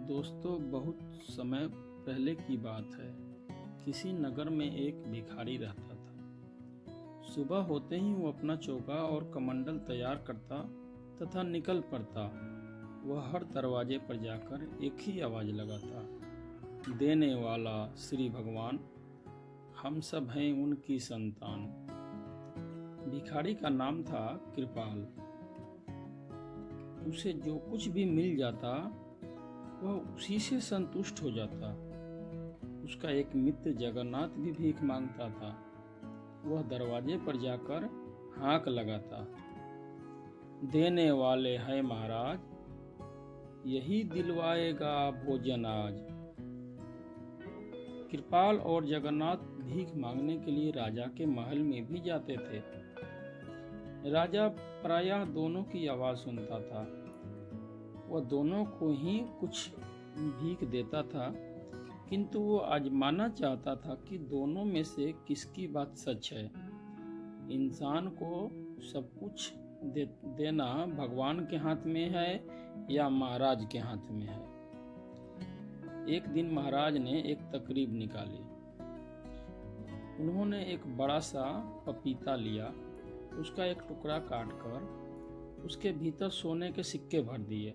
दोस्तों, बहुत समय पहले की बात है। किसी नगर में एक भिखारी रहता था। सुबह होते ही वो अपना चौका और कमंडल तैयार करता तथा निकल पड़ता। वह हर दरवाजे पर जाकर एक ही आवाज़ लगाता, देने वाला श्री भगवान, हम सब हैं उनकी संतान। भिखारी का नाम था कृपाल। उसे जो कुछ भी मिल जाता वह उसी से संतुष्ट हो जाता। उसका एक मित्र जगन्नाथ भी भीख मांगता था। वह दरवाजे पर जाकर हाँक लगाता, देने वाले हैं महाराज, यही दिलवाएगा भोजन आज। कृपाल और जगन्नाथ भीख मांगने के लिए राजा के महल में भी जाते थे। राजा प्रायः दोनों की आवाज़ सुनता था। वह दोनों को ही कुछ भीख देता था, किंतु वो आजमाना चाहता था कि दोनों में से किसकी बात सच है। इंसान को सब कुछ देना भगवान के हाथ में है या महाराज के हाथ में है। एक दिन महाराज ने एक तकरीब निकाली। उन्होंने एक बड़ा सा पपीता लिया, उसका एक टुकड़ा काटकर उसके भीतर सोने के सिक्के भर दिए,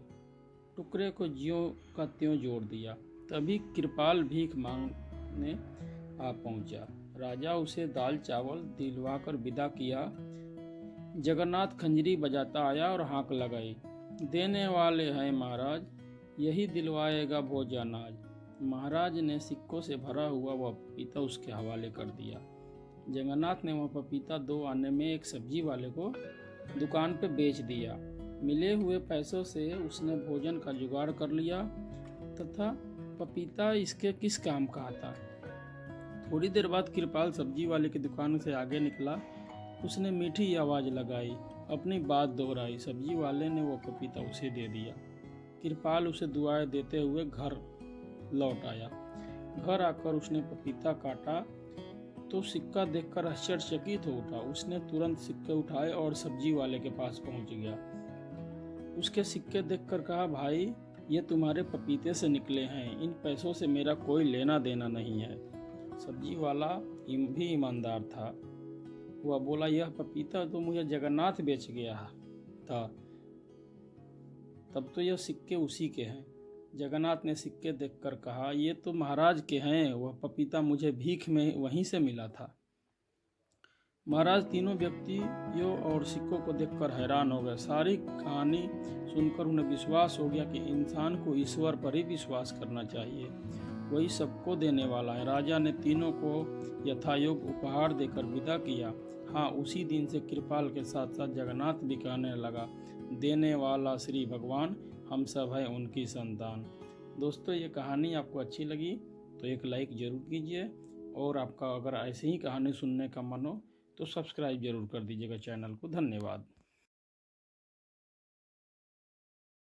टुकड़े को ज्यों का त्यों जोड़ दिया। तभी कृपाल भीख मांगने आ पहुंचा। राजा उसे दाल चावल दिलवाकर विदा किया। जगन्नाथ खंजरी बजाता आया और हाँक लगाई, देने वाले हैं महाराज, यही दिलवाएगा भोजन आज। महाराज ने सिक्कों से भरा हुआ वह पपीता उसके हवाले कर दिया। जगन्नाथ ने वह पपीता 2 आने में एक सब्जी वाले को दुकान पे बेच दिया। मिले हुए पैसों से उसने भोजन का जुगाड़ कर लिया तथा पपीता इसके किस काम का आता। थोड़ी देर बाद कृपाल सब्जी वाले की दुकान से आगे निकला। उसने मीठी आवाज़ लगाई, अपनी बात दोहराई। सब्जी वाले ने वो पपीता उसे दे दिया। कृपाल उसे दुआएं देते हुए घर लौट आया। घर आकर उसने पपीता काटा तो सिक्का देखकर आश्चर्यचकित हो उठा। उसने तुरंत सिक्के उठाए और सब्जी वाले के पास पहुंच गया। उसके सिक्के देखकर कहा, भाई, ये तुम्हारे पपीते से निकले हैं, इन पैसों से मेरा कोई लेना देना नहीं है। सब्जी वाला भी ईमानदार था। वह बोला, यह पपीता तो मुझे जगन्नाथ बेच गया था, तब तो यह सिक्के उसी के हैं। जगन्नाथ ने सिक्के देखकर कहा, ये तो महाराज के हैं, वह पपीता मुझे भीख में वहीं से मिला था। महाराज तीनों व्यक्तियों और सिक्कों को देखकर हैरान हो गए। सारी कहानी सुनकर उन्हें विश्वास हो गया कि इंसान को ईश्वर पर ही विश्वास करना चाहिए, वही सबको देने वाला है। राजा ने तीनों को यथायोग्य उपहार देकर विदा किया। हाँ, उसी दिन से कृपाल के साथ साथ जगन्नाथ भी कहने लगा, देने वाला श्री भगवान, हम सब हैं उनकी संतान। दोस्तों, ये कहानी आपको अच्छी लगी तो एक लाइक ज़रूर कीजिए, और आपका अगर ऐसे ही कहानी सुनने का मन हो तो सब्सक्राइब जरूर कर दीजिएगा चैनल को। धन्यवाद।